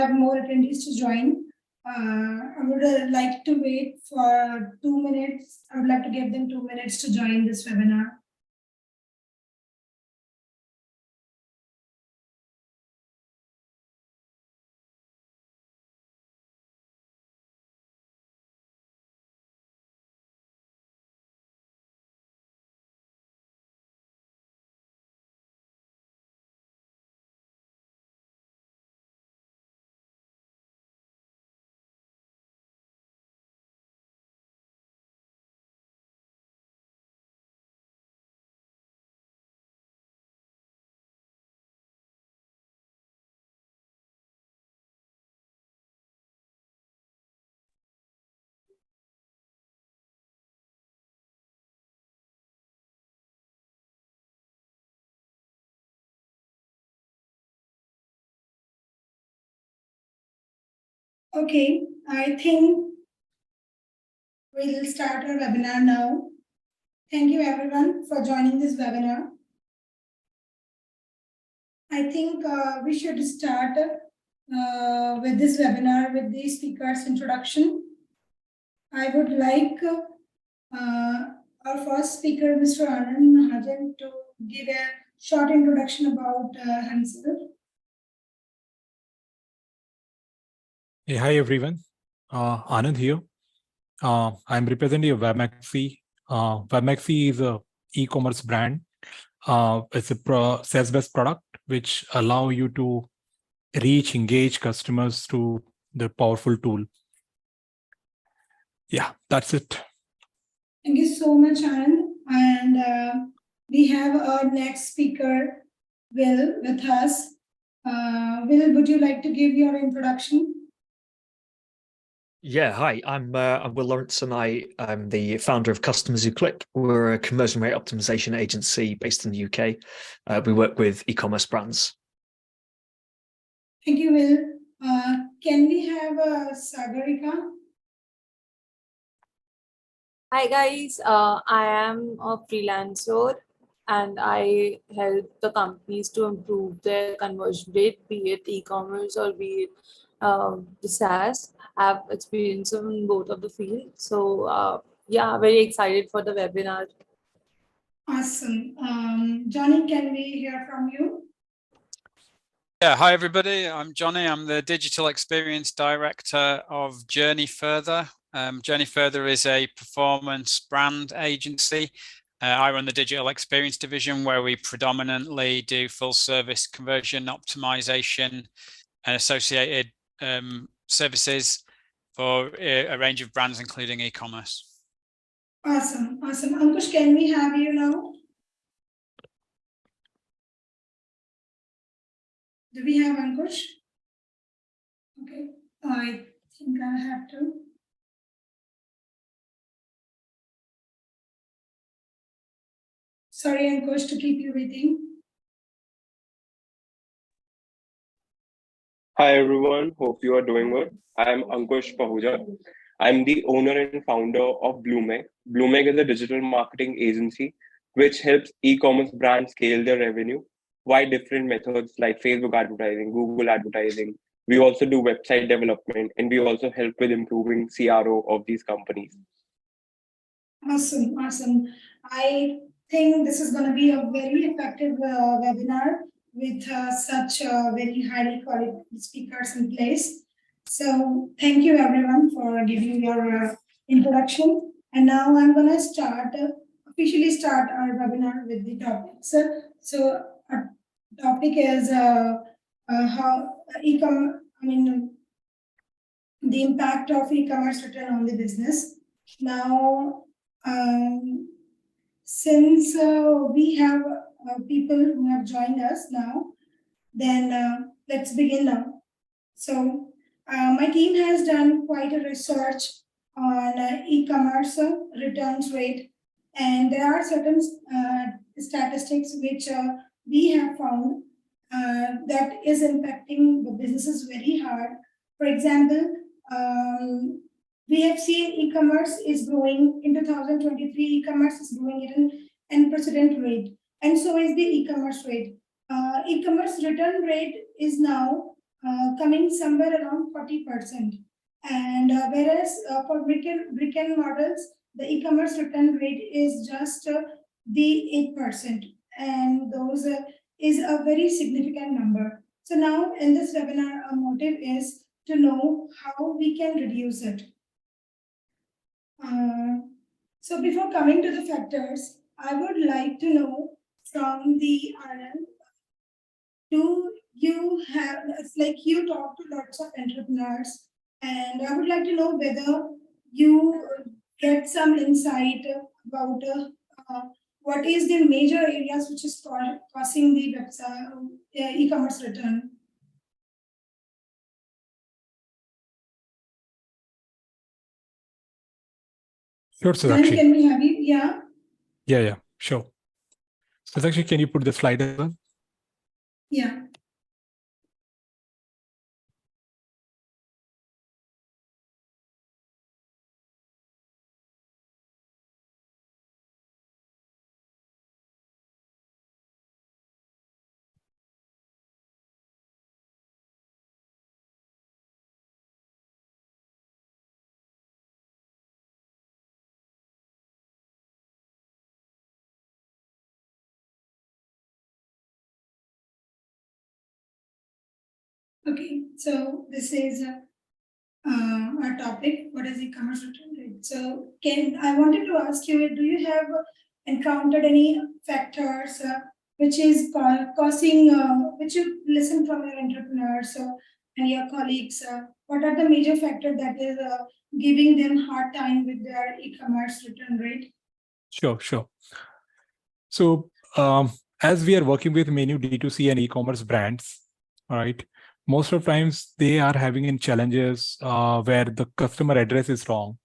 have more attendees to join. I would like to wait for 2 minutes. I would like to give them 2 minutes to join this webinar. Okay, I think we'll start our webinar now. Thank you everyone for joining this webinar. I think we should start with this webinar with the speaker's introduction. I would like our first speaker, Mr. Anand Mahajan, to give a short introduction about himself. Hey, hi everyone. Anand here. I'm representing WebMcAfee. WebMcAfee is a e-commerce brand. It's a SaaS-based product which allow you to reach, engage customers through the powerful tool. Yeah, that's it. Thank you so much, Anand. And we have our next speaker, Will, with us. Will, would you like to give your introduction? Yeah, hi, I'm Will Lawrence, and I'm the founder of Customers Who Click. We're a conversion rate optimization agency based in the UK. We work with e-commerce brands. Thank you, Will. Can we have Sagarika? Hi guys, I am a freelancer and I help the companies to improve their conversion rate, be it e-commerce or be it the SaaS. I have experience in both of the fields. So yeah, very excited for the webinar. Awesome. Johnny, can we hear from you? Yeah, hi everybody. I'm Johnny. I'm the Digital Experience Director of Journey Further. Journey Further is a performance brand agency. I run the Digital Experience Division, where we predominantly do full service conversion optimization and associated services for a range of brands, including e-commerce. Awesome. Ankush, can we have you now? Do we have Ankush? Okay, I think I have to. Sorry, Ankush, to keep you waiting. Hi everyone, hope you are doing well. I am Ankush Pahuja. I'm the owner and founder of Bloomeg. Bloomeg is a digital marketing agency which helps e-commerce brands scale their revenue via different methods like Facebook advertising, Google advertising. We also do website development, and we also help with improving CRO of these companies. Awesome. I think this is going to be a very effective webinar with such very highly qualified speakers in place. So thank you everyone for giving your introduction. And now I'm going to officially start our webinar with the topics. So our topic is how the impact of e-commerce return on the business. Now, since we have people who have joined us now, then let's begin now. So my team has done quite a research on e-commerce returns rate, and there are certain statistics which we have found that is impacting the businesses very hard. For example, we have seen e-commerce is growing in 2023. E-commerce is growing at an unprecedented rate, and so is the e-commerce rate. E-commerce return rate is now coming somewhere around 40%. And whereas for brick and models, the e-commerce return rate is just the 8%. And those is a very significant number. So now in this webinar, our motive is to know how we can reduce it. So before coming to the factors, I would like to know from the Anand, do you have, it's like you talk to lots of entrepreneurs, and I would like to know whether you get some insight about what is the major areas which is causing the website e-commerce return. Sure, so Then actually, can we have you? Yeah. yeah, sure. So actually, can you put the slide as well? Yeah. Okay, so this is our topic. What is e-commerce return rate? So, I wanted to ask you: do you have encountered any factors which is causing, which you listen from your entrepreneurs and your colleagues? What are the major factors that is giving them hard time with their e-commerce return rate? Sure. So as we are working with many D2C and e-commerce brands, right, most of times they are having in challenges where the customer address is wrong,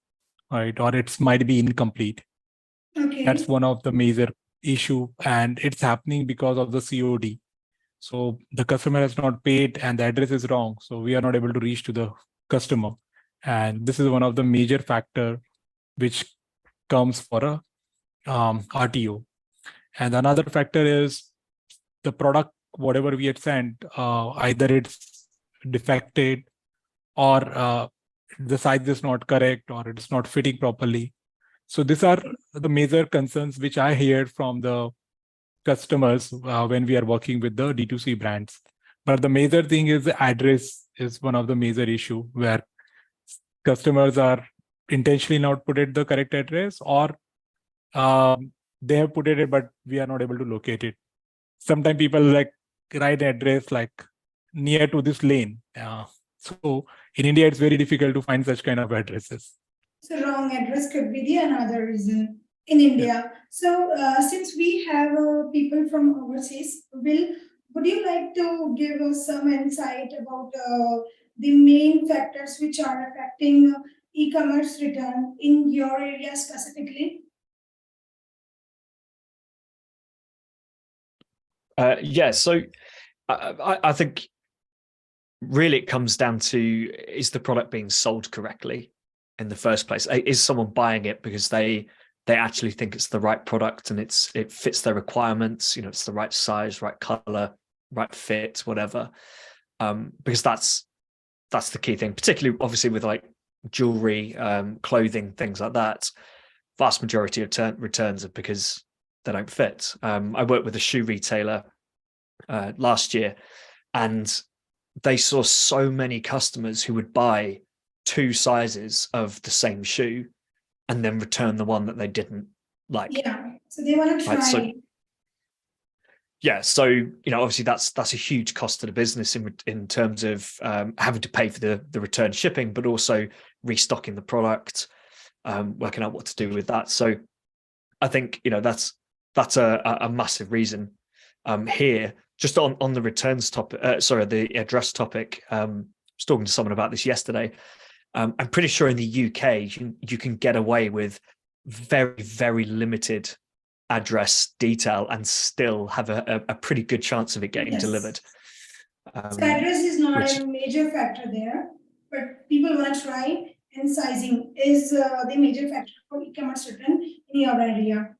right, or it might be incomplete. Okay. That's one of the major issue, and it's happening because of the COD. So the customer has not paid and the address is wrong, so we are not able to reach to the customer. And this is one of the major factor which comes for a RTO. And another factor is the product, whatever we had sent, either it's defected or the size is not correct or it's not fitting properly. So these are the major concerns which I hear from the customers when we are working with the D2C brands. But the major thing is the address is one of the major issue where customers are intentionally not put it the correct address, or they have put it, but we are not able to locate it. Sometimes people like write an address like near to this lane. So in India, it's very difficult to find such kind of addresses. So wrong address could be the another reason in India. Yeah. So since we have people from overseas, would you like to give us some insight about the main factors which are affecting e-commerce return in your area specifically? Yeah, so I think really it comes down to, is the product being sold correctly in the first place? Is someone buying it because they actually think it's the right product and it fits their requirements, it's the right size, right color, right fit, whatever. Because that's the key thing, particularly obviously with like jewelry, clothing, things like that. Vast majority of returns are because they don't fit. I worked with a shoe retailer last year, and they saw so many customers who would buy 2 sizes of the same shoe and then return the one that they didn't like. Yeah, so they want to try. Right? So obviously that's a huge cost to the business in terms of having to pay for the return shipping, but also restocking the product, working out what to do with that. So I think that's a massive reason here. Just on the returns topic, the address topic. I was talking to someone about this yesterday. I'm pretty sure in the UK you can get away with very, very limited address detail and still have a pretty good chance of it getting delivered. So address is not a major factor there, but people want to try, and sizing is the major factor for e-commerce return in your area.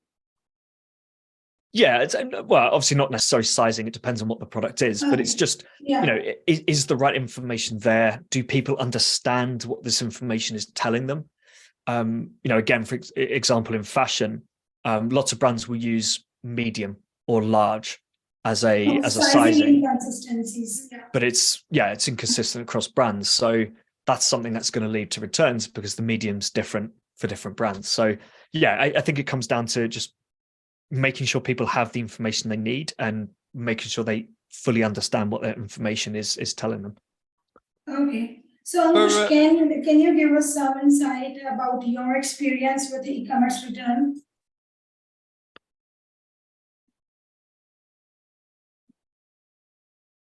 Yeah, it's well, obviously not necessarily sizing. It depends on what the product is, but it's just is the right information there? Do people understand what this information is telling them? Again, for example, in fashion, lots of brands will use medium or large as a sizing inconsistencies. But it's inconsistent across brands. So that's something that's going to lead to returns because the medium's different for different brands. So I think it comes down to just making sure people have the information they need and making sure they fully understand what that information is telling them. Okay. So Ankush, can you give us some insight about your experience with the e-commerce return?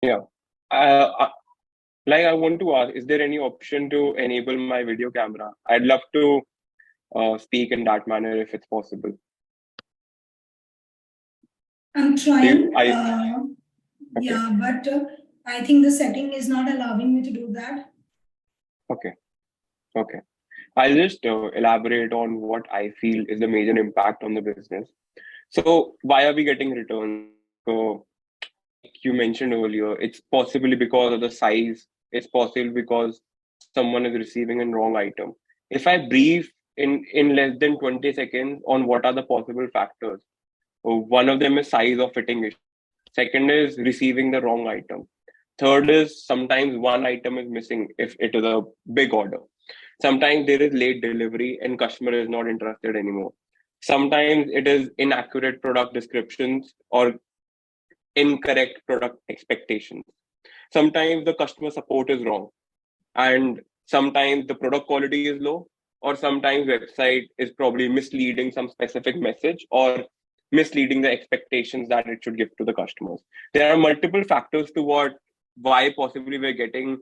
Yeah. I want to ask, is there any option to enable my video camera? I'd love to speak in that manner if it's possible. I'm trying. Okay. Yeah, but I think the setting is not allowing me to do that. Okay. I'll just elaborate on what I feel is the major impact on the business. So why are we getting returns? So you mentioned earlier, it's possibly because of the size. It's possible because someone is receiving a wrong item. If I brief in less than 20 seconds on what are the possible factors, one of them is size or fitting issue. Second is receiving the wrong item. Third is sometimes one item is missing if it is a big order. Sometimes there is late delivery and customer is not interested anymore. Sometimes it is inaccurate product descriptions or incorrect product expectations. Sometimes the customer support is wrong, and sometimes the product quality is low, or sometimes website is probably misleading some specific message or misleading the expectations that it should give to the customers. There are multiple factors to why possibly we're getting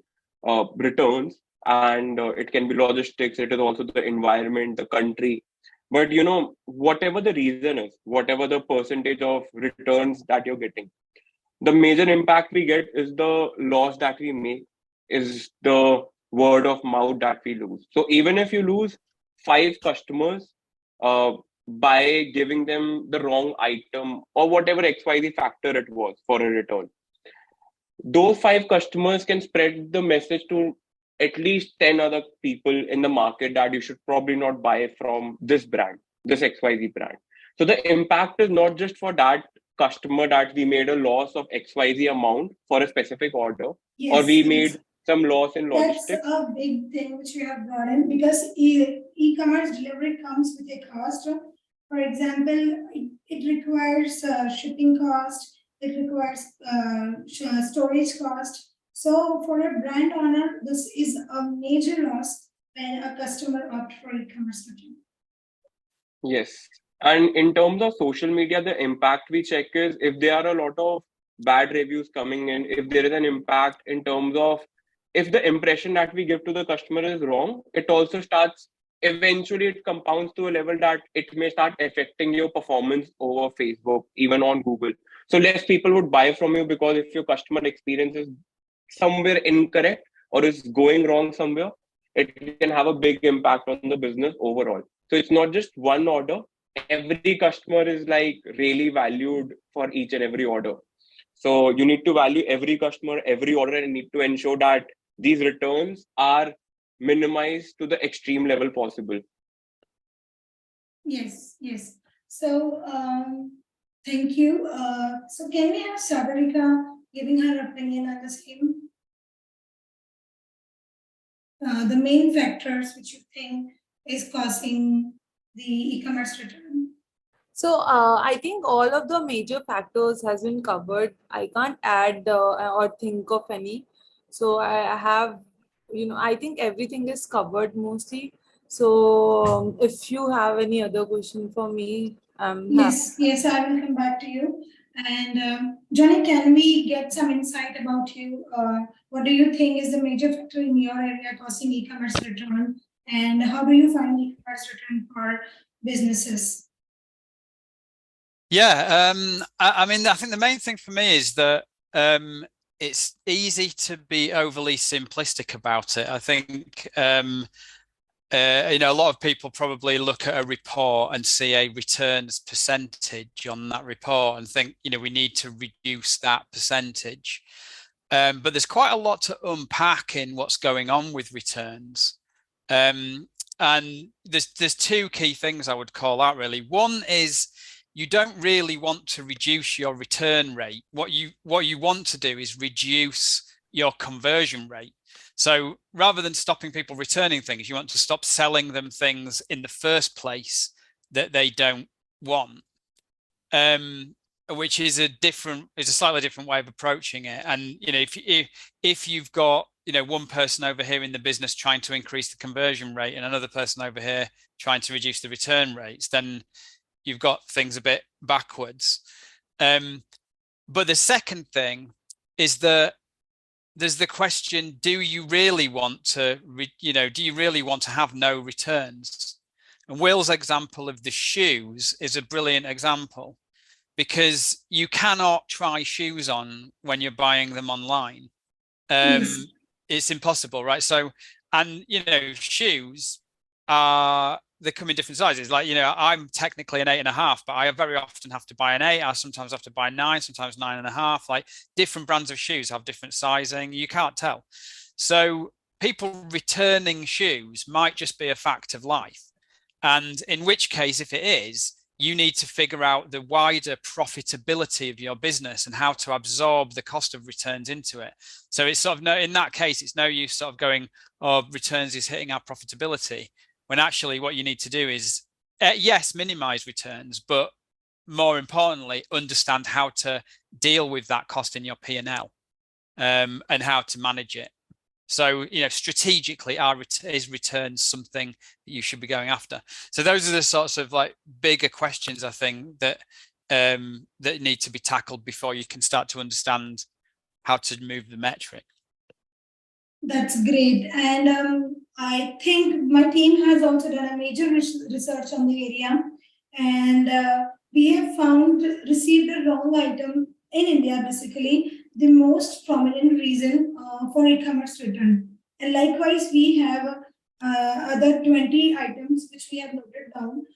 returns, and it can be logistics. It is also the environment, the country. But whatever the reason is, whatever the percentage of returns that you're getting, the major impact we get is the loss that we make, is the word of mouth that we lose. So even if you lose 5 customers by giving them the wrong item or whatever XYZ factor it was for a return, those 5 customers can spread the message to at least 10 other people in the market that you should probably not buy from this brand, this XYZ brand. So the impact is not just for that customer that we made a loss of XYZ amount for a specific order, or we made some loss in logistics. That's a big thing which we have brought in, because e-commerce delivery comes with a cost. For example, it requires shipping cost, it requires storage cost. So for a brand owner, this is a major loss when a customer opts for e-commerce return. Yes. And in terms of social media, the impact we check is if there are a lot of bad reviews coming in, if there is an impact in terms of if the impression that we give to the customer is wrong, it also starts, eventually it compounds to a level that it may start affecting your performance over Facebook, even on Google. So less people would buy from you because if your customer experience is somewhere incorrect or is going wrong somewhere, it can have a big impact on the business overall. So it's not just one order. Every customer is like really valued for each and every order. So you need to value every customer, every order, and need to ensure that these returns are minimized to the extreme level possible. Yes. So thank you. So can we have Sagarika giving her opinion on the same? The main factors which you think is causing the e-commerce return. So I think all of the major factors has been covered. I can't add or think of any. So I have, I think everything is covered mostly. So if you have any other question for me, yes, I will come back to you. And Johnny, can we get some insight about you? What do you think is the major factor in your area causing e-commerce return? And how do you find e-commerce return for businesses? Yeah, I mean, I think the main thing for me is that it's easy to be overly simplistic about it. I think a lot of people probably look at a report and see a returns percentage on that report and think, we need to reduce that percentage. But there's quite a lot to unpack in what's going on with returns. And there's two key things I would call out really. One is you don't really want to reduce your return rate. What you want to do is reduce your conversion rate. So rather than stopping people returning things, you want to stop selling them things in the first place that they don't want, which is a slightly different way of approaching it. And if you've got one person over here in the business trying to increase the conversion rate and another person over here trying to reduce the return rates, then you've got things a bit backwards. But the second thing is that there's the question: do you really want to have no returns? And Will's example of the shoes is a brilliant example, because you cannot try shoes on when you're buying them online. Yes. It's impossible, right? So, and shoes they come in different sizes. Like, I'm technically an 8.5, but I very often have to buy an 8. I sometimes have to buy 9, sometimes 9.5. Like, different brands of shoes have different sizing. You can't tell. So people returning shoes might just be a fact of life. And in which case, if it is, you need to figure out the wider profitability of your business and how to absorb the cost of returns into it. So it's sort of in that case, it's no use sort of going, oh, returns is hitting our profitability, when actually what you need to do is, yes, minimize returns, but more importantly, understand how to deal with that cost in your P&L, and how to manage it. So, strategically, is returns something that you should be going after? So those are the sorts of like bigger questions, I think, that that need to be tackled before you can start to understand how to move the metric. That's great. And I think my team has also done a major research on the area. And we have received a wrong item in India, basically, the most prominent reason for e-commerce return. And likewise, we have other 20 items which we have noted down,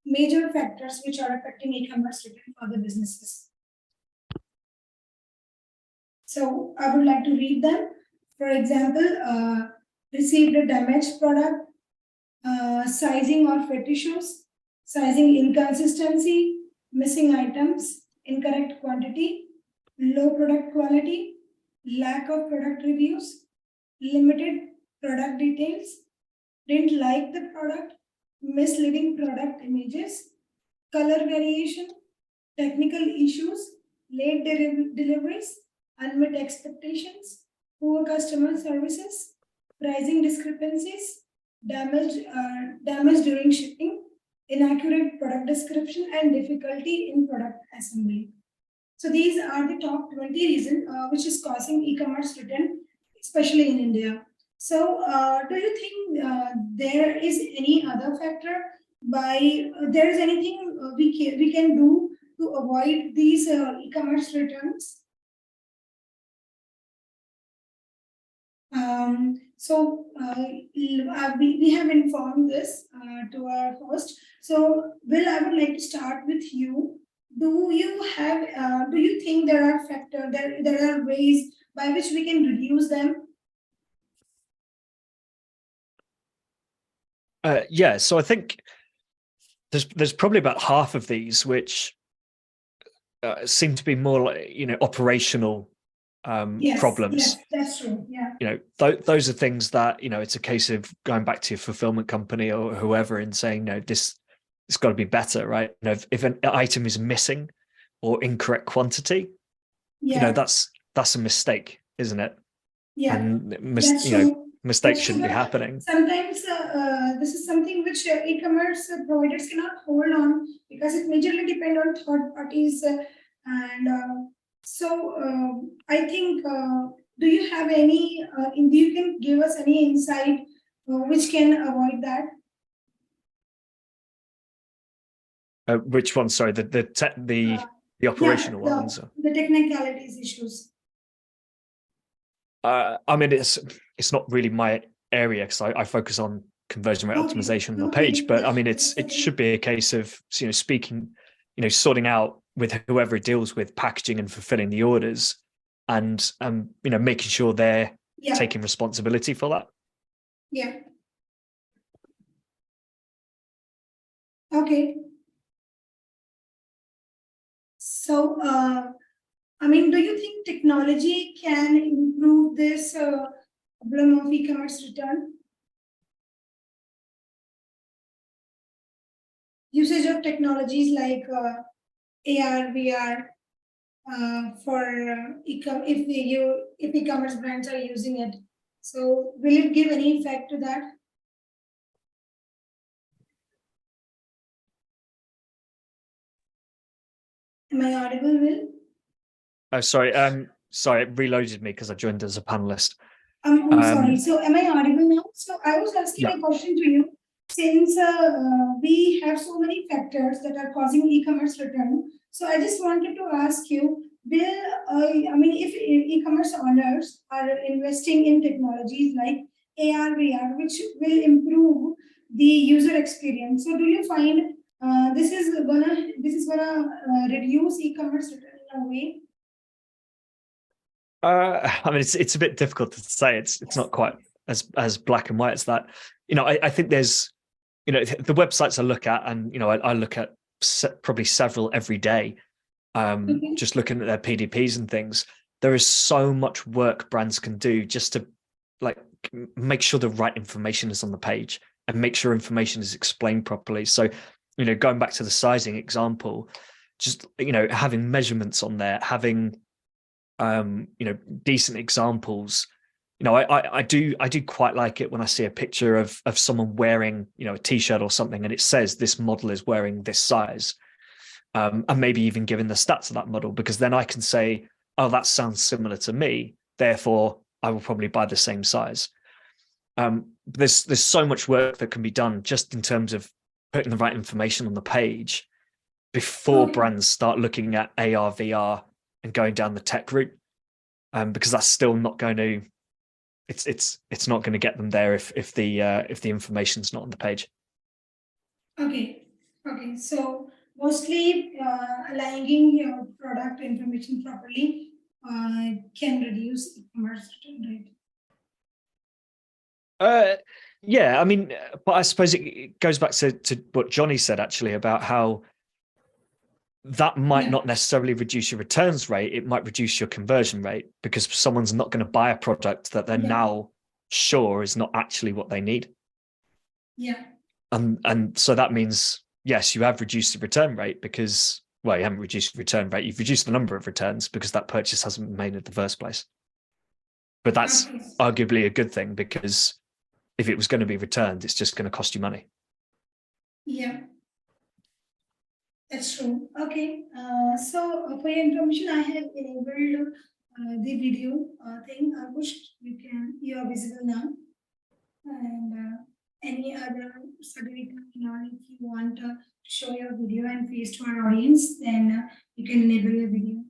major factors which are affecting e-commerce return for the businesses. So I would like to read them. For example, received a damaged product, sizing or fit issues, sizing inconsistency, missing items, incorrect quantity, low product quality, lack of product reviews, limited product details, didn't like the product, misleading product images, color variation, technical issues, late deliveries, unmet expectations, poor customer services, pricing discrepancies, damage during shipping, inaccurate product description, and difficulty in product assembly. So these are the top 20 reasons which is causing e-commerce return, especially in India. So do you think there is any other factor there is anything we can do to avoid these e-commerce returns? We have informed this to our host. So, Will, I would like to start with you. Do you think there are ways by which we can reduce them? Yeah, so I think there's probably about half of these which seem to be more like operational problems. Yes, that's true. Yeah. Those are things that it's a case of going back to your fulfillment company or whoever and saying, no, it's got to be better, right? If an item is missing or incorrect quantity, that's a mistake, isn't it? Yeah, and mistakes shouldn't be happening. Sometimes this is something which e-commerce providers cannot hold on because it majorly depends on third parties. So I think, do you have any, you can give us any insight which can avoid that? Which one? Sorry, the operational ones. The technicalities issues. I mean, it's not really my area because I focus on conversion rate Okay, optimization on the okay, page. But I mean, it okay. should be a case of, speaking, sorting out with whoever it deals with packaging and fulfilling the orders, and making sure they're Yeah, taking responsibility for that. yeah. Okay. So, I mean, do you think technology can improve this problem of e-commerce return? Usage of technologies like AR, VR for if e-commerce brands are using it. So, will it give any effect to that? Am I audible, Will? Oh, sorry. Sorry, it reloaded me because I joined as a panelist. I'm sorry. So am I audible now? So I was asking Yeah. a question to you. Since we have so many factors that are causing e-commerce return, so I just wanted to ask you, I mean, if e-commerce owners are investing in technologies like AR, VR, which will improve the user experience, so do you find this is gonna reduce e-commerce return in a way? I mean, it's a bit difficult to say. It's not quite as black and white as that. I think there's, the websites I look at, and I look at probably several every day. Okay. Just looking at their PDPs and things, there is so much work brands can do just to make sure the right information is on the page and make sure information is explained properly. So, going back to the sizing example, just having measurements on there, having decent examples. I do quite like it when I see a picture of someone wearing a t-shirt or something, and it says this model is wearing this size, and maybe even giving the stats of that model, because then I can say, oh, that sounds similar to me, therefore I will probably buy the same size. There's so much work that can be done just in terms of putting the right information on the page before brands start looking at AR, VR and going down the tech route, because that's still not going to, it's not going to get them there if the information's not on the page. Okay. So mostly aligning your product information properly can reduce e-commerce return rate. Yeah, I mean, but I suppose it goes back to what Johnny said actually about how that might not necessarily reduce your returns rate. It might reduce your conversion rate, because someone's not going to buy a product that they're now sure is not actually what they need. Yeah. And so that means, yes, you have reduced the return rate because, well, you haven't reduced the return rate. You've reduced the number of returns because that purchase hasn't been made in the first place. But that's arguably a good thing, because if it was going to be returned, it's just going to cost you money. Yeah. That's true. Okay. So for your information, I have enabled the video thing. You are visible now. And any other certificate, if you want to show your video and face to our audience, then you can enable your video.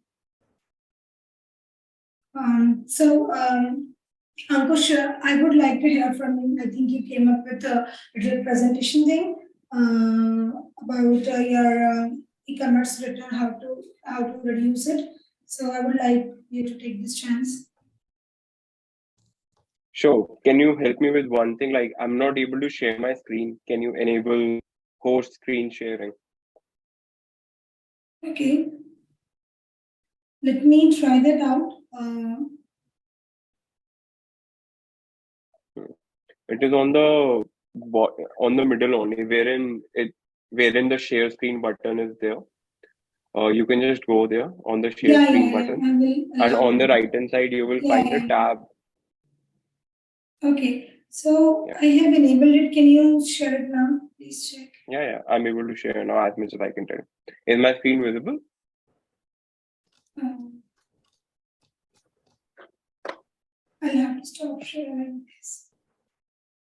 Ankush, I would like to hear from you. I think you came up with a little presentation thing about your e-commerce return, how to reduce it. So I would like you to take this chance. Sure. Can you help me with one thing? Like, I'm not able to share my screen. Can you enable host screen sharing? Okay. Let me try that out. It is on the middle only, wherein the share screen button is there. You can just go there on the share screen button, and on the right hand side you will find a tab. Okay, so I have enabled it. Can you share it now? Please check. Yeah, I'm able to share now as much as I can tell. Is my screen visible? I'll have to stop sharing this.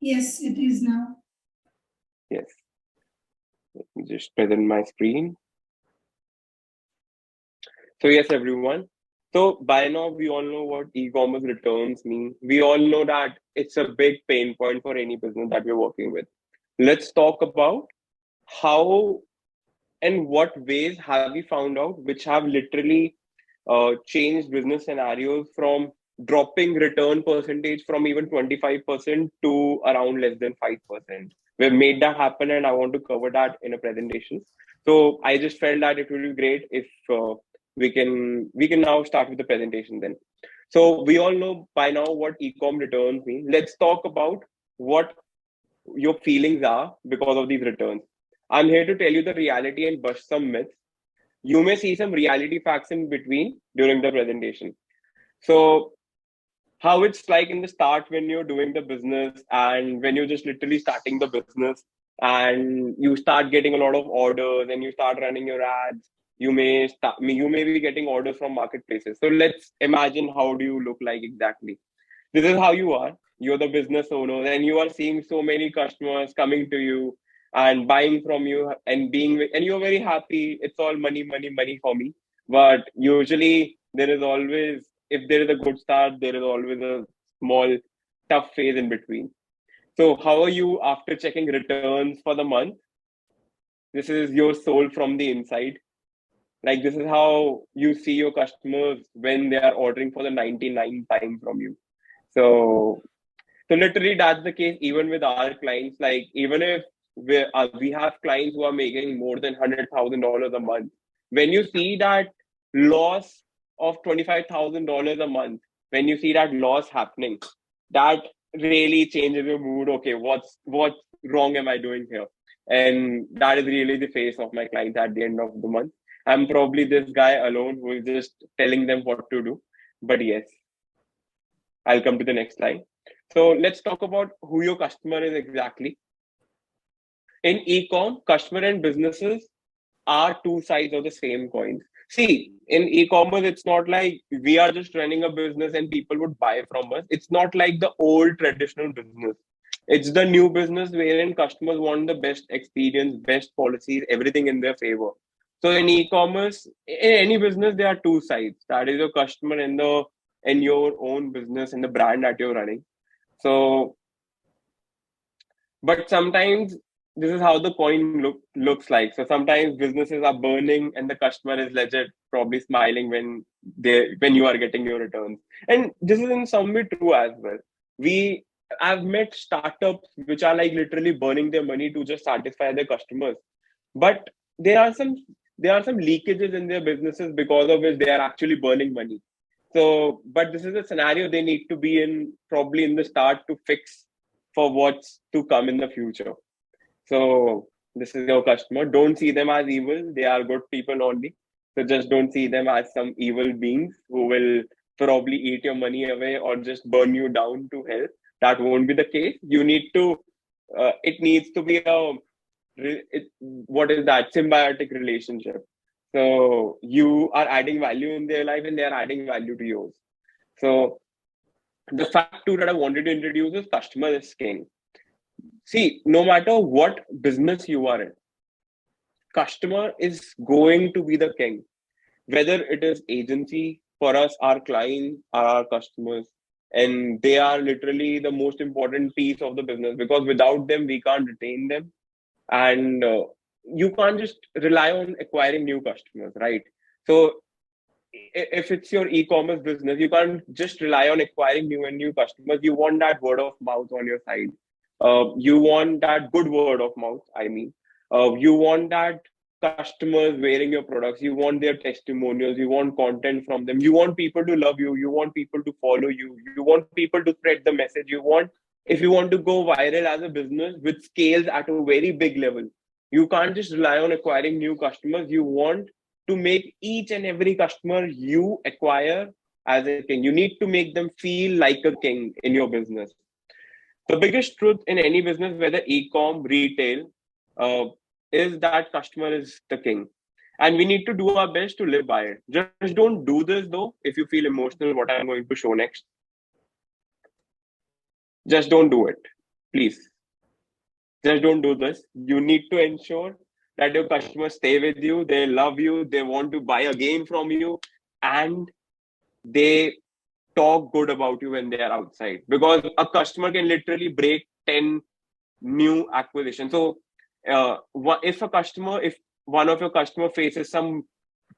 Yes, it is now. Yes. Let me just present my screen. So yes, everyone. So by now, we all know what e-commerce returns mean. We all know that it's a big pain point for any business that we're working with. Let's talk about how and what ways have we found out which have literally changed business scenarios from dropping return percentage from even 25% to around less than 5%. We've made that happen, and I want to cover that in a presentation. So I just felt that it would be great if we can now start with the presentation then. So we all know by now what e-com returns mean. Let's talk about what your feelings are because of these returns. I'm here to tell you the reality and bust some myths. You may see some reality facts in between during the presentation. So how it's like in the start when you're doing the business and when you're just literally starting the business and you start getting a lot of orders and you start running your ads. You may be getting orders from marketplaces. So let's imagine, how do you look like exactly? This is how you are. You're the business owner and you are seeing so many customers coming to you and buying from you and you're very happy. It's all money, money, money for me. But usually there is always, if there is a good start, there is always a small tough phase in between. So how are you after checking returns for the month? This is your soul from the inside. Like, this is how you see your customers when they are ordering for the 99th time from you. So literally that's the case even with our clients. Like, even if we have clients who are making more than $100,000 a month, when you see that loss of $25,000 a month, when you see that loss happening, that really changes your mood. Okay, what's wrong am I doing here? And that is really the face of my clients at the end of the month. I'm probably this guy alone who is just telling them what to do. But yes, I'll come to the next slide. So let's talk about who your customer is exactly. In e-com, customer and businesses are two sides of the same coin. See, in e-commerce, it's not like we are just running a business and people would buy from us. It's not like the old traditional business. It's the new business wherein customers want the best experience, best policies, everything in their favor. So in e-commerce, in any business, there are two sides. That is your customer and your own business and the brand that you're running. So, but sometimes this is how the coin looks like. So sometimes businesses are burning and the customer is legit probably smiling when you are getting your returns. And this is in some way true as well. I've met startups which are like literally burning their money to just satisfy their customers. But there are some leakages in their businesses because of which they are actually burning money. So, but this is a scenario they need to be in probably in the start to fix for what's to come in the future. So this is your customer. Don't see them as evil. They are good people only. So just don't see them as some evil beings who will probably eat your money away or just burn you down to hell. That won't be the case. You need to, it needs to be what is that? Symbiotic relationship. So you are adding value in their life and they are adding value to yours. So the fact too that I wanted to introduce is customer is king. See, no matter what business you are in, customer is going to be the king. Whether it is agency, for us, our clients are our customers. And they are literally the most important piece of the business because without them, we can't retain them. And you can't just rely on acquiring new customers, right? So if it's your e-commerce business, you can't just rely on acquiring new customers. You want that word of mouth on your side. You want that good word of mouth. I mean, you want that customers wearing your products. You want their testimonials. You want content from them. You want people to love you. You want people to follow you. You want people to spread the message. If you want to go viral as a business which scales at a very big level, you can't just rely on acquiring new customers. You want to make each and every customer you acquire as a king. You need to make them feel like a king in your business. The biggest truth in any business, whether e-com, retail, is that customer is the king. And we need to do our best to live by it. Just don't do this though if you feel emotional, what I'm going to show next. Just don't do it, please. Just don't do this. You need to ensure that your customers stay with you, they love you, they want to buy again from you, and they talk good about you when they are outside, because a customer can literally break 10 new acquisitions. So if one of your customer faces some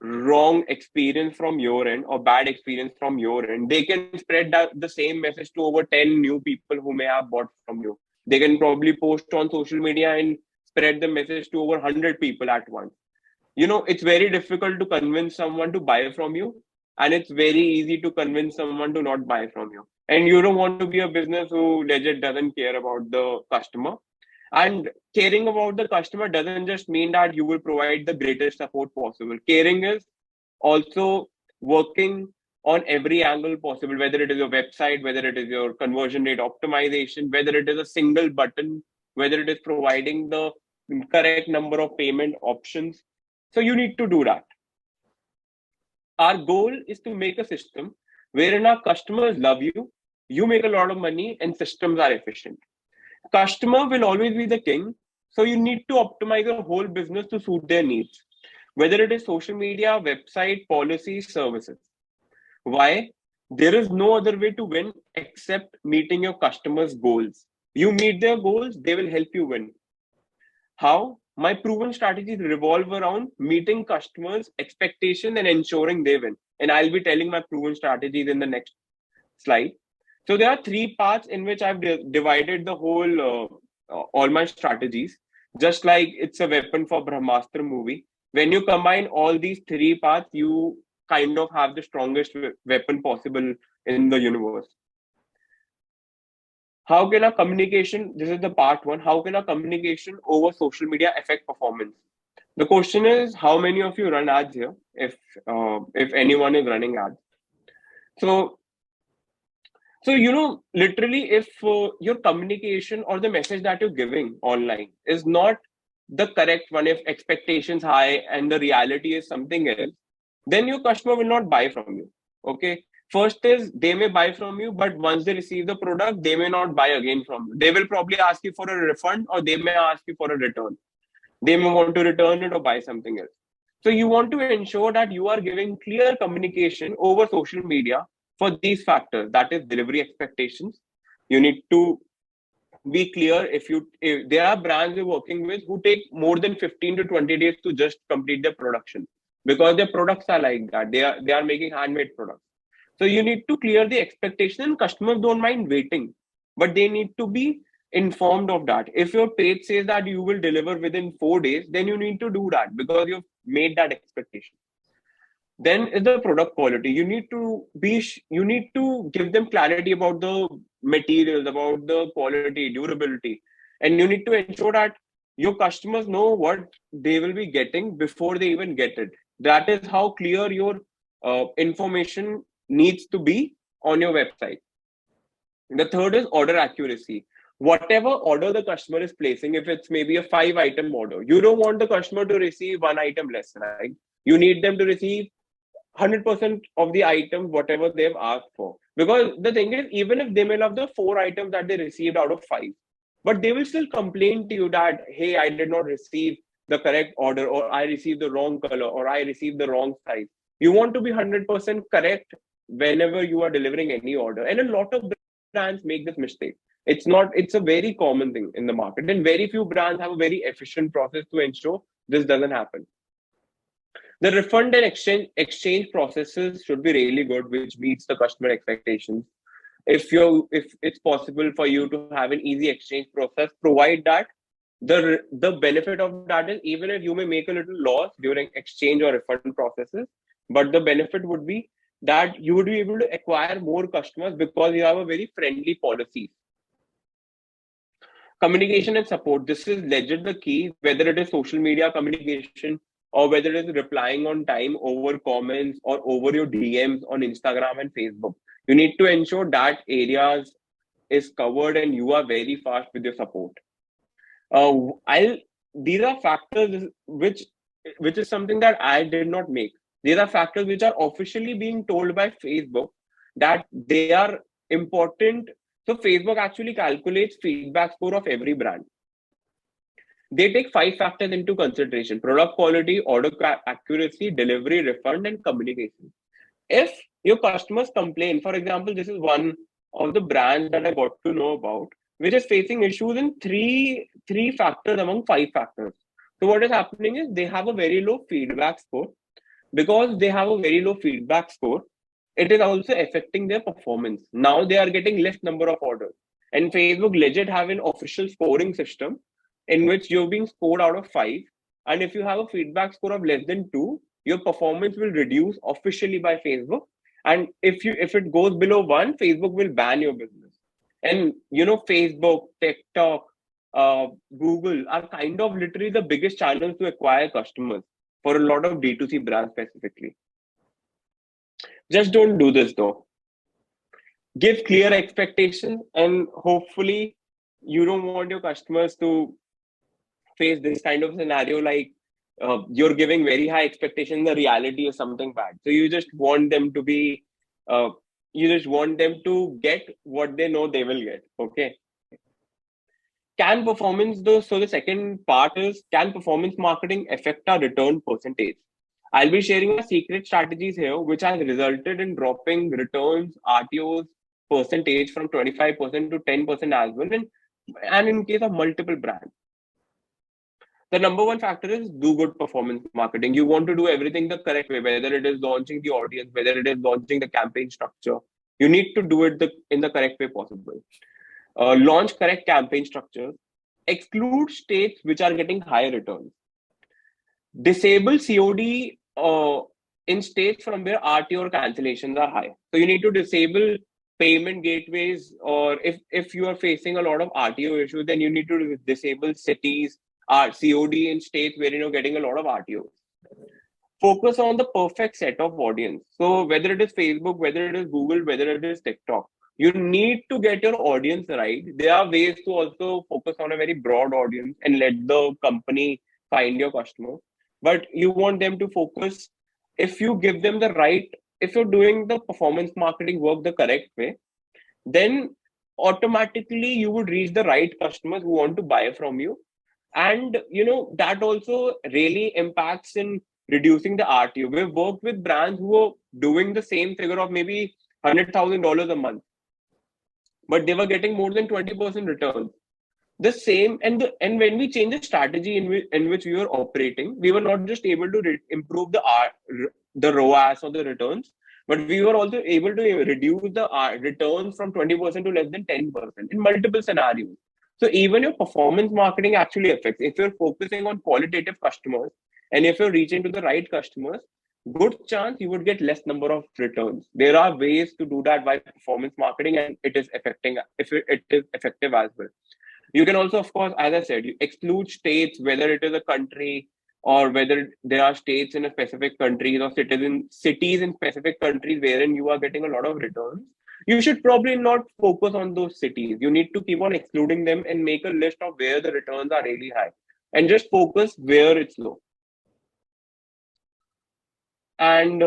wrong experience from your end or bad experience from your end, they can spread the same message to over 10 new people who may have bought from you. They can probably post on social media and spread the message to over 100 people at once. It's very difficult to convince someone to buy from you, and it's very easy to convince someone to not buy from you. And you don't want to be a business who legit doesn't care about the customer. And caring about the customer doesn't just mean that you will provide the greatest support possible. Caring is also working on every angle possible, whether it is your website, whether it is your conversion rate optimization, whether it is a single button, whether it is providing the correct number of payment options. So you need to do that. Our goal is to make a system wherein our customers love you, you make a lot of money, and systems are efficient. Customer will always be the king, so you need to optimize your whole business to suit their needs, whether it is social media, website, policies, services. Why? There is no other way to win except meeting your customers' goals. You meet their goals, they will help you win. How? My proven strategies revolve around meeting customers' expectations and ensuring they win. And I'll be telling my proven strategies in the next slide. So there are 3 parts in which I've divided the whole, all my strategies, just like it's a weapon for Brahmastra movie. When you combine all these 3 parts, you kind of have the strongest weapon possible in the universe. How can our communication, this is the part 1, how can our communication over social media affect performance? The question is, how many of you run ads here, if anyone is running ads? So literally, if your communication or the message that you're giving online is not the correct one, if expectations high and the reality is something else, then your customer will not buy from you. Okay. First is they may buy from you, but once they receive the product, they may not buy again from you. They will probably ask you for a refund, or they may ask you for a return. They may want to return it or buy something else. So you want to ensure that you are giving clear communication over social media for these factors. That is delivery expectations. You need to be clear. If there are brands you're working with who take more than 15 to 20 days to just complete their production, because their products are like that. They are making handmade products. So you need to clear the expectation, and customers don't mind waiting, but they need to be informed of that. If your page says that you will deliver within 4 days, then you need to do that because you've made that expectation. Then is the product quality. You need to give them clarity about the materials, about the quality, durability, and you need to ensure that your customers know what they will be getting before they even get it. That is how clear your information needs to be on your website. The third is order accuracy. Whatever order the customer is placing, if it's maybe a 5-item order, you don't want the customer to receive 1 item less, right? You need them to receive 100% of the items, whatever they've asked for. Because the thing is, even if they may love the 4 items that they received out of 5, but they will still complain to you that, hey, I did not receive the correct order, or I received the wrong color, or I received the wrong size. You want to be 100% correct whenever you are delivering any order. And a lot of brands make this mistake. It's a very common thing in the market, and very few brands have a very efficient process to ensure this doesn't happen. The refund and exchange processes should be really good, which meets the customer expectations. If it's possible for you to have an easy exchange process, provide that. The benefit of that is, even if you may make a little loss during exchange or refund processes, but the benefit would be that you would be able to acquire more customers because you have a very friendly policy. Communication and support. This is legit the key, whether it is social media communication or whether it is replying on time over comments or over your DMs on Instagram and Facebook. You need to ensure that areas is covered and you are very fast with your support. These are factors which is something that I did not make. These are factors which are officially being told by Facebook that they are important. So Facebook actually calculates feedback score of every brand. They take 5 factors into consideration: product quality, order accuracy, delivery, refund, and communication. If your customers complain, for example, this is one of the brands that I got to know about, which is facing issues in three factors among 5 factors. So what is happening is they have a very low feedback score. Because they have a very low feedback score, it is also affecting their performance. Now they are getting less number of orders. And Facebook legit have an official scoring system in which you're being scored out of 5. And if you have a feedback score of less than 2, your performance will reduce officially by Facebook. And if it goes below 1, Facebook will ban your business. And Facebook, TikTok, Google are kind of literally the biggest channels to acquire customers for a lot of D2C brands specifically. Just don't do this though. Give clear expectations, and hopefully you don't want your customers to face this kind of scenario like you're giving very high expectations, the reality is something bad. So you just want them to be, get what they know they will get. Okay. Can performance though? So the second part is, can performance marketing affect our return percentage? I'll be sharing my secret strategies here, which has resulted in dropping returns, RTOs percentage from 25% to 10% as well, and in case of multiple brands. The number one factor is do good performance marketing. You want to do everything the correct way, whether it is launching the audience, whether it is launching the campaign structure. You need to do it in the correct way possible. Launch correct campaign structures. Exclude states which are getting higher returns. Disable COD in states from where RTO or cancellations are high. So you need to disable payment gateways, or if you are facing a lot of RTO issues, then you need to disable cities, COD in states where you're getting a lot of RTO. Focus on the perfect set of audience. So whether it is Facebook, whether it is Google, whether it is TikTok, you need to get your audience right. There are ways to also focus on a very broad audience and let the company find your customer. But you want them to focus, if you give them the right, if you're doing the performance marketing work the correct way, then automatically you would reach the right customers who want to buy from you. And that also really impacts in reducing the RTO. We've worked with brands who are doing the same figure of maybe $100,000 a month, but they were getting more than 20% returns. The same, and when we changed the strategy in which we were operating, we were not just able to improve the ROAS or the returns, but we were also able to reduce the returns from 20% to less than 10% in multiple scenarios. So even your performance marketing actually affects. If you're focusing on qualitative customers and if you're reaching to the right customers, good chance you would get less number of returns. There are ways to do that by performance marketing, and it is effective as well. You can also, of course, as I said, you exclude states, whether it is a country or whether there are states in a specific countries or cities in specific countries wherein you are getting a lot of returns. You should probably not focus on those cities. You need to keep on excluding them and make a list of where the returns are really high and just focus where it's low. And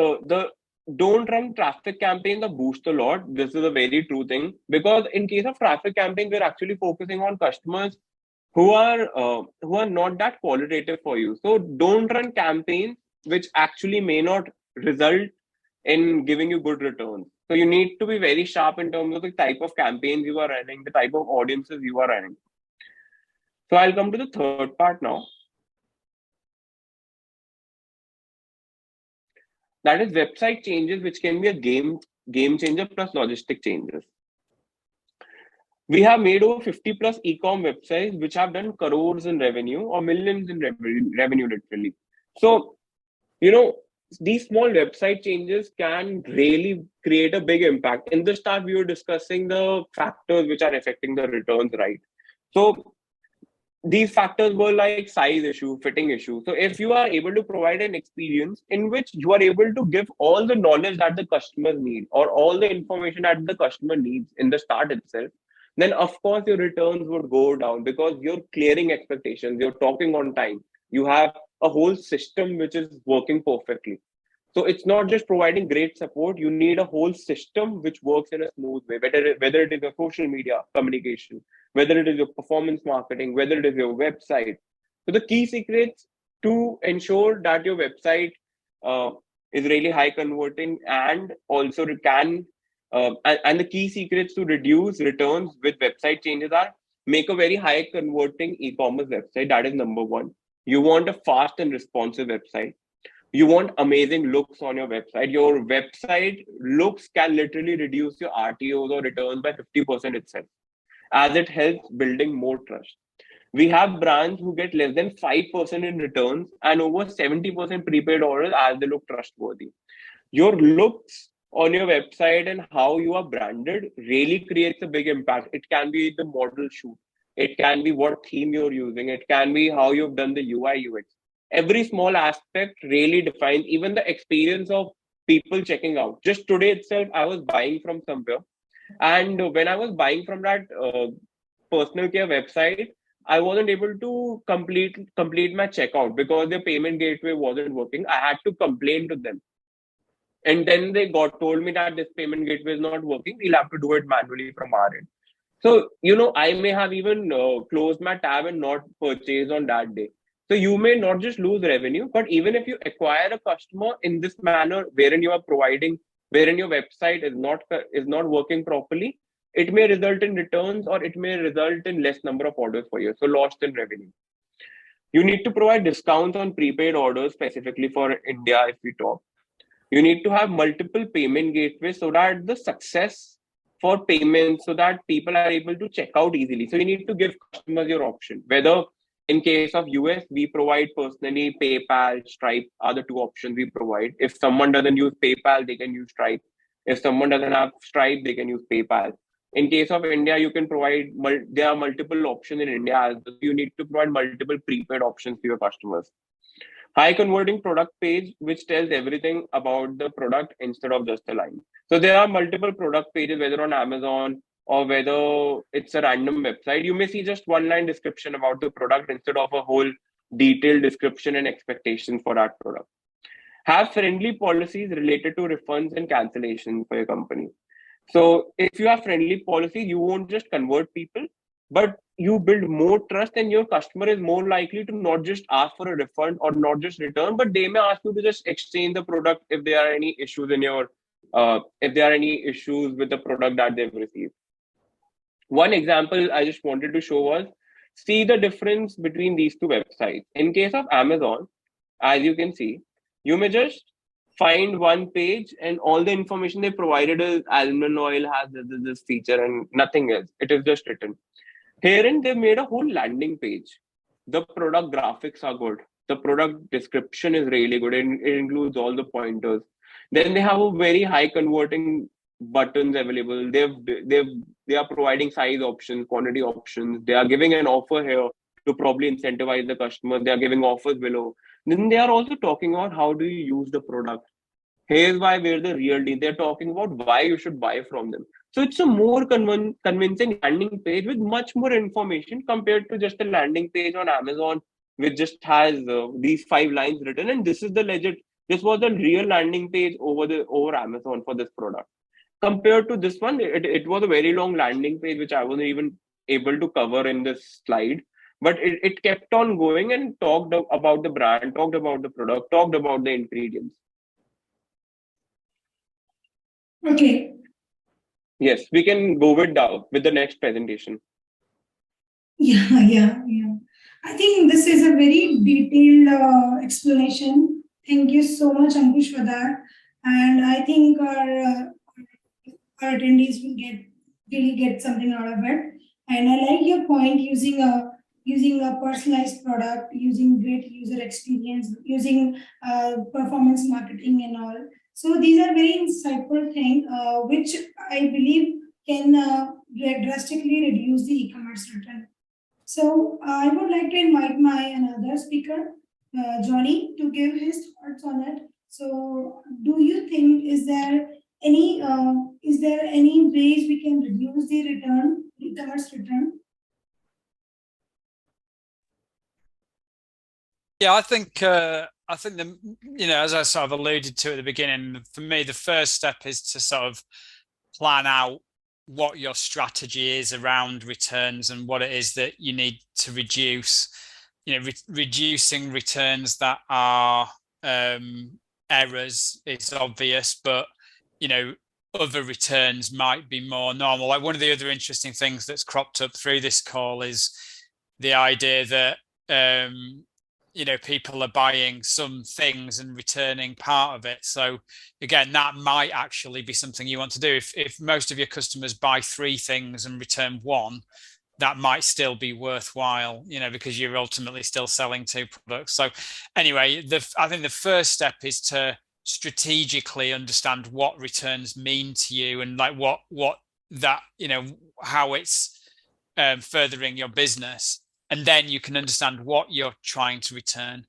don't run traffic campaigns that boost a lot. This is a very true thing, because in case of traffic campaign, we're actually focusing on customers who are not that qualitative for you. So don't run campaigns which actually may not result in giving you good returns. So you need to be very sharp in terms of the type of campaigns you are running, the type of audiences you are running. So I'll come to the third part now. That is website changes, which can be a game changer plus logistic changes. We have made over 50 plus eCom websites which have done crores in revenue or millions in revenue literally. So, these small website changes can really create a big impact. In the start, we were discussing the factors which are affecting the returns, right? So these factors were like size issue, fitting issue. So if you are able to provide an experience in which you are able to give all the knowledge that the customers need or all the information that the customer needs in the start itself, then of course your returns would go down because you're clearing expectations, you're talking on time, you have a whole system which is working perfectly. So it's not just providing great support, you need a whole system which works in a smooth way, whether it is your social media communication, whether it is your performance marketing, whether it is your website. So the key secrets to ensure that your website is really high converting and also can and the key secrets to reduce returns with website changes are make a very high converting e-commerce website. That is number one. You want a fast and responsive website. You want amazing looks on your website. Your website looks can literally reduce your RTOs or returns by 50% itself, as it helps building more trust. We have brands who get less than 5% in returns and over 70% prepaid orders as they look trustworthy. Your looks on your website and how you are branded really creates a big impact. It can be the model shoot, it can be what theme you're using, it can be how you've done the UI UX. Every small aspect really defines even the experience of people checking out. Just today itself, I was buying from somewhere, and when I was buying from that personal care website, I wasn't able to complete my checkout because their payment gateway wasn't working. I had to complain to them, and then they told me that this payment gateway is not working. We'll have to do it manually from our end. So I may have even closed my tab and not purchased on that day. So you may not just lose revenue, but even if you acquire a customer in this manner, wherein your website is not working properly, it may result in returns or it may result in less number of orders for you. So lost in revenue. You need to provide discounts on prepaid orders, specifically for India. If we talk, you need to have multiple payment gateways so that the success for payments, so that people are able to check out easily. So you need to give customers your option. Whether in case of US, we provide personally PayPal, Stripe are the two options we provide. If someone doesn't use PayPal, they can use Stripe. If someone doesn't have Stripe, they can use PayPal. In case of India, you can provide, there are multiple options in India as well. You need to provide multiple prepaid options to your customers. High converting product page, which tells everything about the product instead of just a line. So there are multiple product pages, whether on Amazon or whether it's a random website. You may see just one line description about the product instead of a whole detailed description and expectations for that product. Have friendly policies related to refunds and cancellations for your company. So if you have friendly policies, you won't just convert people, but you build more trust, and your customer is more likely to not just ask for a refund or not just return, but they may ask you to just exchange the product if there are any issues with the product that they've received. One example I just wanted to show was, see the difference between these two websites. In case of Amazon, as you can see, you may just find one page and all the information they provided is almond oil has this feature and nothing else. It is just written. Herein, they made a whole landing page. The product graphics are good. The product description is really good. And it includes all the pointers. Then they have a very high converting buttons available. They are providing size options, quantity options. They are giving an offer here to probably incentivize the customer. They are giving offers below. Then they are also talking about how do you use the product. Here's why we're the real deal. They're talking about why you should buy from them. So it's a more convincing landing page with much more information compared to just a landing page on Amazon, which just has these 5 lines written. And this was the real landing page over Amazon for this product. Compared to this one, it was a very long landing page, which I wasn't even able to cover in this slide. But it kept on going and talked about the brand, talked about the product, talked about the ingredients. Okay. Yes, we can go with the next presentation. Yeah. I think this is a very detailed explanation. Thank you so much, Ankush, for that. And I think our attendees will really get something out of it. And I like your point, using a personalized product, using great user experience, using performance marketing and all. So these are very insightful things, which I believe can drastically reduce the e-commerce return. So I would like to invite my another speaker, Johnny, to give his thoughts on it. So do you think, is there any ways we can reduce the e-commerce return? Yeah, I think as I sort of alluded to at the beginning, for me, the first step is to sort of plan out what your strategy is around returns and what it is that you need to reduce. Reducing returns that are errors is obvious, but other returns might be more normal. Like one of the other interesting things that's cropped up through this call is the idea that people are buying some things and returning part of it. So again, that might actually be something you want to do. If most of your customers buy 3 things and return 1, that might still be worthwhile, because you're ultimately still selling 2 products. So anyway, I think the first step is to strategically understand what returns mean to you, and like what that, how it's furthering your business, and then you can understand what you're trying to return.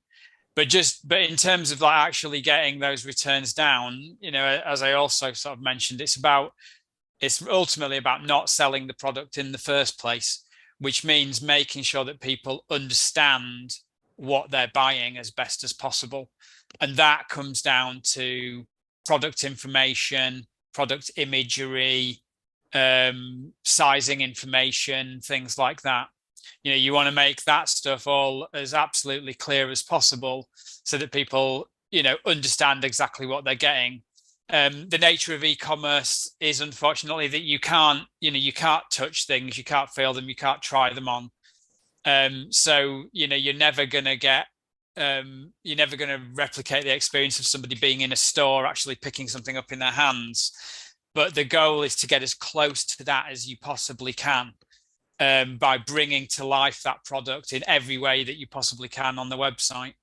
But in terms of like actually getting those returns down, as I also sort of mentioned, it's ultimately about not selling the product in the first place, which means making sure that people understand what they're buying as best as possible. And that comes down to product information, product imagery, sizing information, things like that. You want to make that stuff all as absolutely clear as possible so that people, understand exactly what they're getting. The nature of e-commerce is unfortunately that you can't touch things, you can't feel them, you can't try them on. So you're never going to replicate the experience of somebody being in a store actually picking something up in their hands. But the goal is to get as close to that as you possibly can, by bringing to life that product in every way that you possibly can on the website,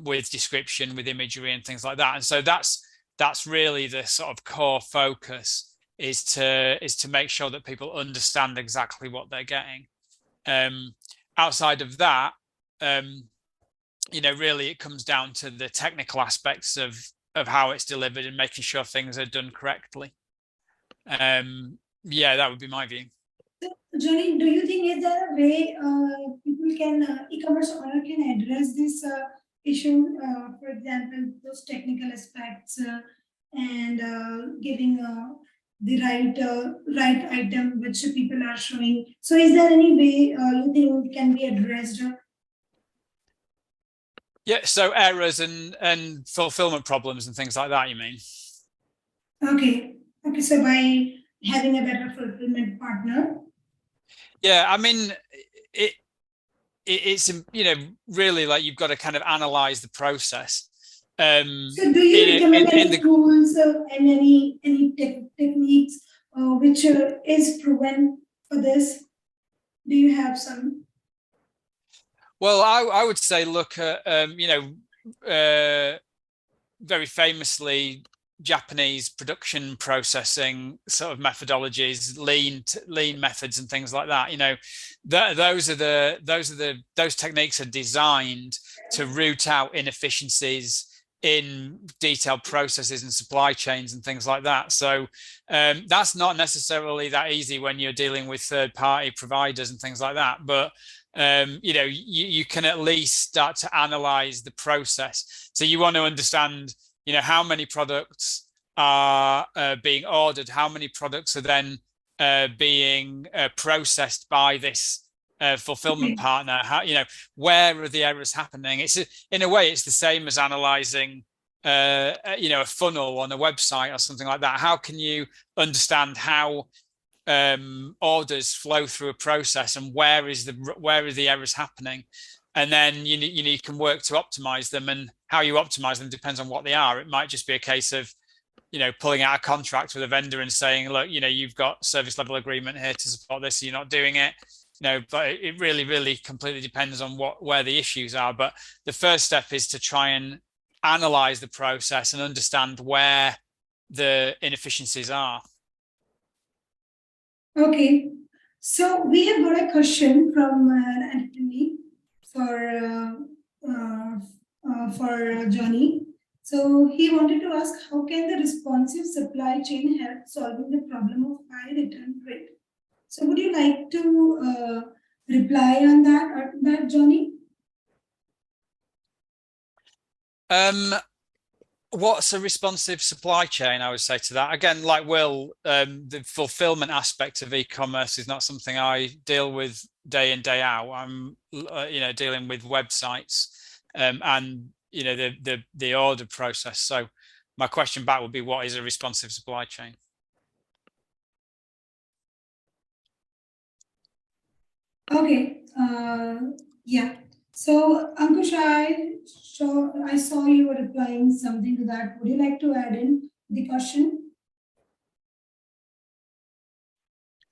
with description, with imagery and things like that. And so that's really the sort of core focus, is to make sure that people understand exactly what they're getting. Outside of that, really it comes down to the technical aspects of how it's delivered and making sure things are done correctly. That would be my view. Johnny, do you think is there a way people can, e-commerce owner can address this issue? For example, those technical aspects and giving the right item which people are showing. So, is there any way you think can be addressed? Yeah. So errors and fulfillment problems and things like that, you mean? Okay. So by having a better fulfillment partner. Yeah, I mean, it's really like you've got to kind of analyze the process. So do you recommend any tools and any techniques which is proven for this? Do you have some? Well, I would say look at very famously Japanese production processing sort of methodologies, lean methods and things like that. Those techniques are designed to root out inefficiencies in detailed processes and supply chains and things like that. So that's not necessarily that easy when you're dealing with third-party providers and things like that. But you can at least start to analyze the process. So you want to understand how many products are being ordered, how many products are then being processed by this fulfillment partner, how, where are the errors happening? In a way, it's the same as analyzing a funnel on a website or something like that. How can you understand how orders flow through a process and where are the errors happening? And then you can work to optimize them, and how you optimize them depends on what they are. It might just be a case of pulling out a contract with a vendor and saying, look, you've got service level agreement here to support this, so you're not doing it. But it really completely depends on where the issues are. But the first step is to try and analyze the process and understand where the inefficiencies are. Okay, so we have got a question from Anthony for Johnny. So he wanted to ask, how can the responsive supply chain help solving the problem of high return rate? So would you like to reply on that, Johnny? What's a responsive supply chain? I would say to that, again, like Will, the fulfillment aspect of e-commerce is not something I deal with day in, day out. I'm dealing with websites, and the order process. So my question back would be, what is a responsive supply chain? Okay. Yeah. So Ankush, I saw you were replying something to that. Would you like to add in the question?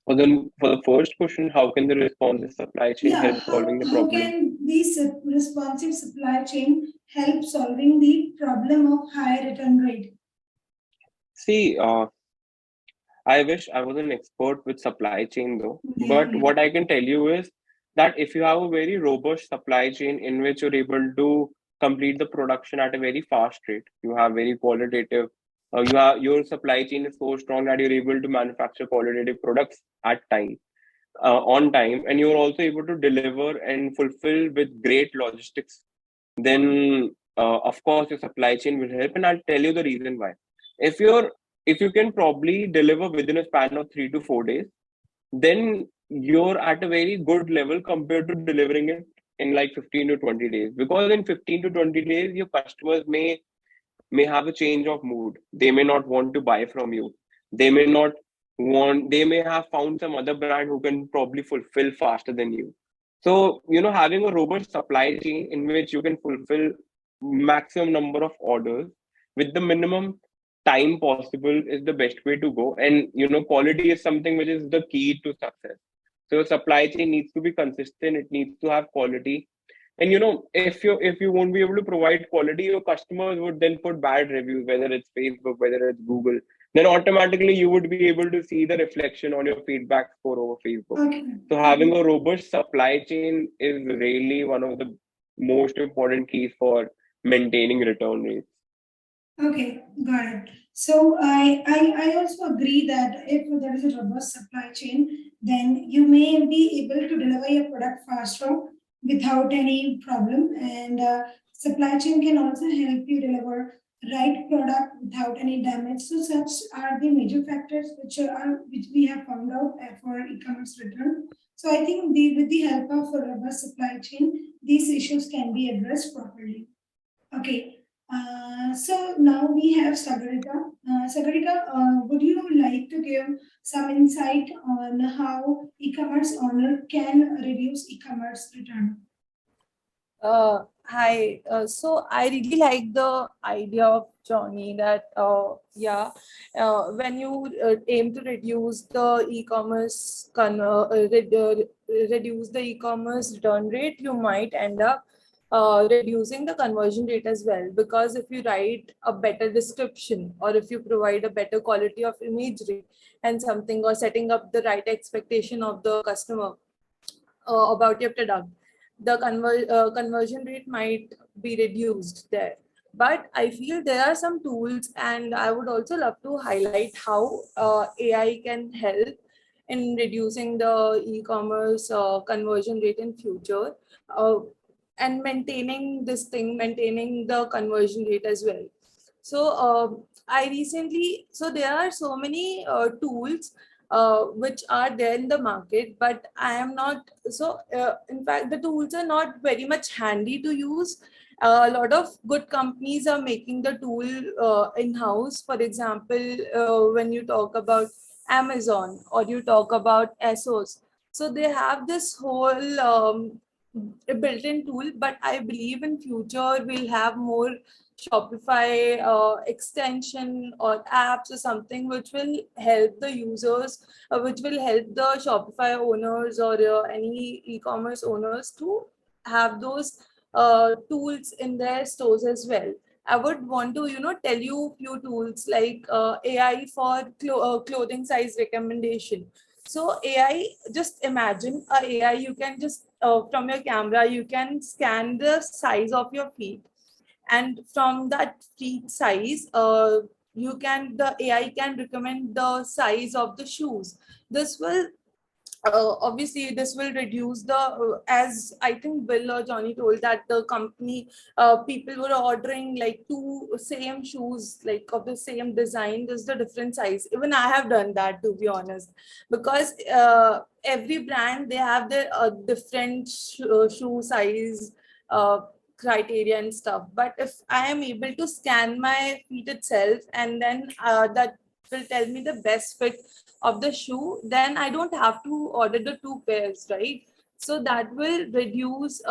For the first question, how can the responsive supply chain Yeah, help solving the how problem? can this responsive supply chain help solving the problem of high return rate? See, I wish I was an expert with supply chain though. Yeah, But yeah. what I can tell you is that if you have a very robust supply chain in which you're able to complete the production at a very fast rate, you have very qualitative, your supply chain is so strong that you're able to manufacture qualitative products at time, on time, and you're also able to deliver and fulfill with great logistics, then of course your supply chain will help. And I'll tell you the reason why. If you're if you can probably deliver within a span of 3 to 4 days, then you're at a very good level compared to delivering it in like 15 to 20 days. Because in 15 to 20 days, your customers may have a change of mood. They may not want to buy from you. They may have found some other brand who can probably fulfill faster than you. So, having a robust supply chain in which you can fulfill maximum number of orders with the minimum time possible is the best way to go. And, quality is something which is the key to success. So supply chain needs to be consistent. It needs to have quality. And if you won't be able to provide quality, your customers would then put bad reviews, whether it's Facebook, whether it's Google. Then automatically you would be able to see the reflection on your feedback score over Facebook. Okay. So having a robust supply chain is really one of the most important keys for maintaining return rates. Okay, got it. So I also agree that if there is a robust supply chain, then you may be able to deliver your product faster without any problem. And supply chain can also help you deliver right product without any damage. So such are the major factors which we have found out for e-commerce return. So I think with the help of a robust supply chain, these issues can be addressed properly. Okay. So now we have Sagarika. Sagarika, would you like to give some insight on how e-commerce owner can reduce e-commerce return? Hi. So I really like the idea of Johnny that when you aim to reduce the reduce the e-commerce return rate, you might end up reducing the conversion rate as well, because if you write a better description or if you provide a better quality of imagery and something, or setting up the right expectation of the customer about your product, the conversion rate might be reduced there. But I feel there are some tools, and I would also love to highlight how AI can help in reducing the e-commerce conversion rate in future, uh, and maintaining the conversion rate as well. So there are so many tools which are there in the market, but I am not so in fact the tools are not very much handy to use. A lot of good companies are making the tool in-house. For example, when you talk about Amazon or you talk about ASOS, so they have this whole built-in tool. But I believe in future we'll have more Shopify extension or apps or something which will help the users, which will help the Shopify owners or any e-commerce owners to have those tools in their stores as well. I would want to, tell you few tools like AI for clothing size recommendation. So AI, just imagine a AI, you can just from your camera, you can scan the size of your feet, and from that feet size the AI can recommend the size of the shoes. This will obviously this will reduce the as I think Bill or Johnny told, that the company people were ordering like two same shoes, like of the same design, this is the different size. Even I have done that, to be honest, because every brand, they have their different shoe size, criteria and stuff. But if I am able to scan my feet itself, and then that will tell me the best fit of the shoe, then I don't have to order the two pairs, right? So that will reduce,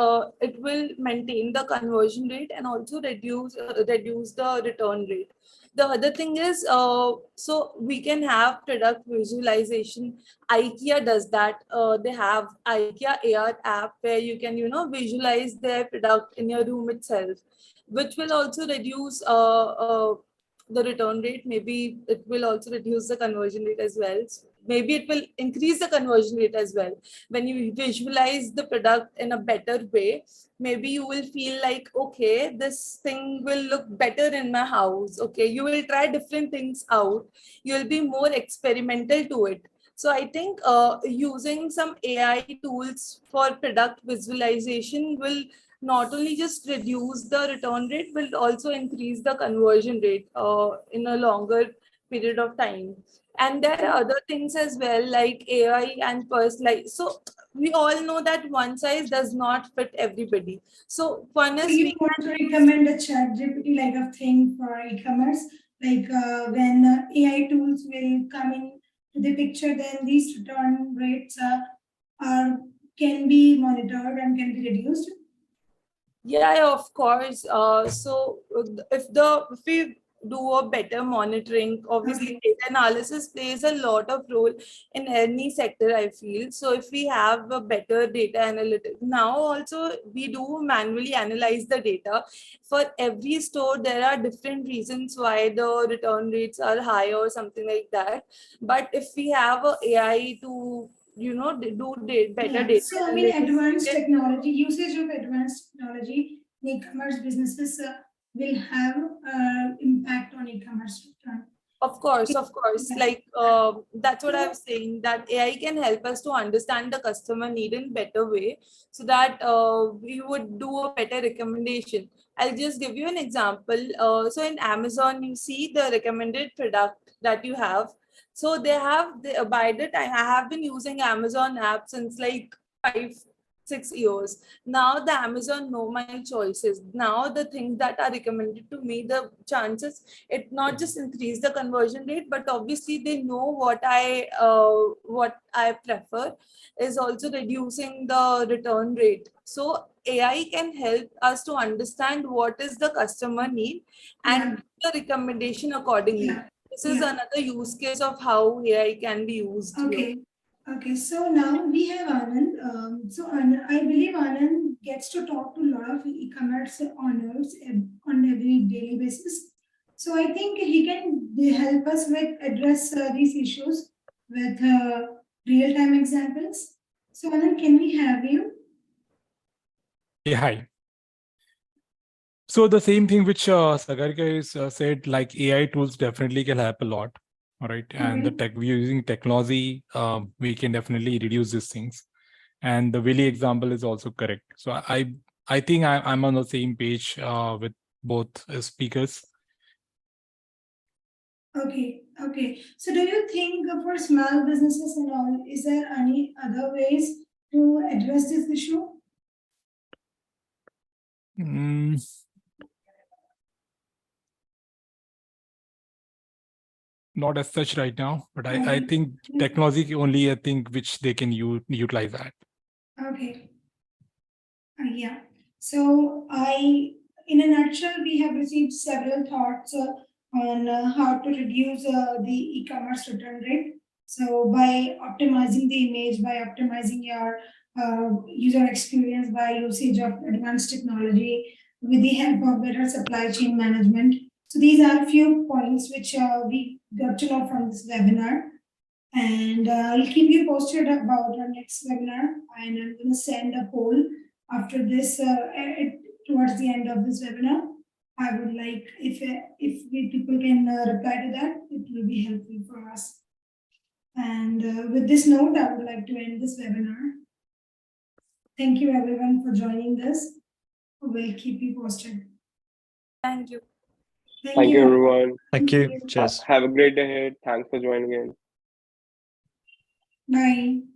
it will maintain the conversion rate and also reduce the return rate. The other thing is, so we can have product visualization. IKEA does that. They have IKEA AR app where you can, visualize their product in your room itself, which will also reduce the return rate. Maybe it will also reduce the conversion rate as well. Maybe it will increase the conversion rate as well. When you visualize the product in a better way, maybe you will feel like, okay, this thing will look better in my house. Okay, you will try different things out. You will be more experimental to it. So I think using some AI tools for product visualization will not only just reduce the return rate, will also increase the conversion rate in a longer period of time. And there are other things as well, like AI and personalized. So we all know that one size does not fit everybody. So one So is you we want can to recommend a chat GPT like a thing for e-commerce, like when AI tools will come in to the picture, then these return rates are can be monitored and can be reduced. Yeah, of course. So if we do a better monitoring, obviously data analysis plays a lot of role in any sector, I feel. So if we have a better data analytics, now also we do manually analyze the data. For every store, there are different reasons why the return rates are high or something like that. But if we have a AI to better Yeah. data So I mean, analytics, advanced technology usage of advanced technology in e-commerce businesses will have impact on e-commerce return. of course, of course. Yeah. Like that's what I was saying, that AI can help us to understand the customer need in better way, so that we would do a better recommendation. I'll just give you an example. So in Amazon, you see the recommended product that you have. So by the time I have been using Amazon app since like 5-6 years. Now the Amazon know my choices. Now the things that are recommended to me, the chances, it not just increase the conversion rate, but obviously they know what I prefer, is also reducing the return rate. So AI can help us to understand what is the customer need and the recommendation accordingly. Yeah. This is Yeah. another use case of how AI can be used here. Okay. Okay. So now we have Anand. So Anand, I believe Anand gets to talk to a lot of e-commerce owners on every daily basis. So I think he can help us with address these issues with real-time examples. So Anand, can we have you? Yeah, hi. So the same thing which Sagarika is said, like AI tools definitely can help a lot. All right. And the using technology, we can definitely reduce these things. And the Willy example is also correct. So I think I'm on the same page with both speakers. Okay. Okay. So do you think for small businesses and all, is there any other ways to address this issue? Not as such right now, but I think technology only, I think, which they can utilize that. Okay. Yeah. So in a nutshell, we have received several thoughts on how to reduce the e-commerce return rate. So by optimizing the image, by optimizing your user experience, by usage of advanced technology, with the help of better supply chain management. So these are a few points which we got to know from this webinar. And I'll keep you posted about our next webinar. And I'm going to send a poll after this, towards the end of this webinar. I would like, if people can reply to that, it will be helpful for us. And with this note, I would like to end this webinar. Thank you everyone for joining this. We'll keep you posted. Thank you. Thank you, everyone. Thank you. Cheers. Have a great day ahead. Thanks for joining in. Bye.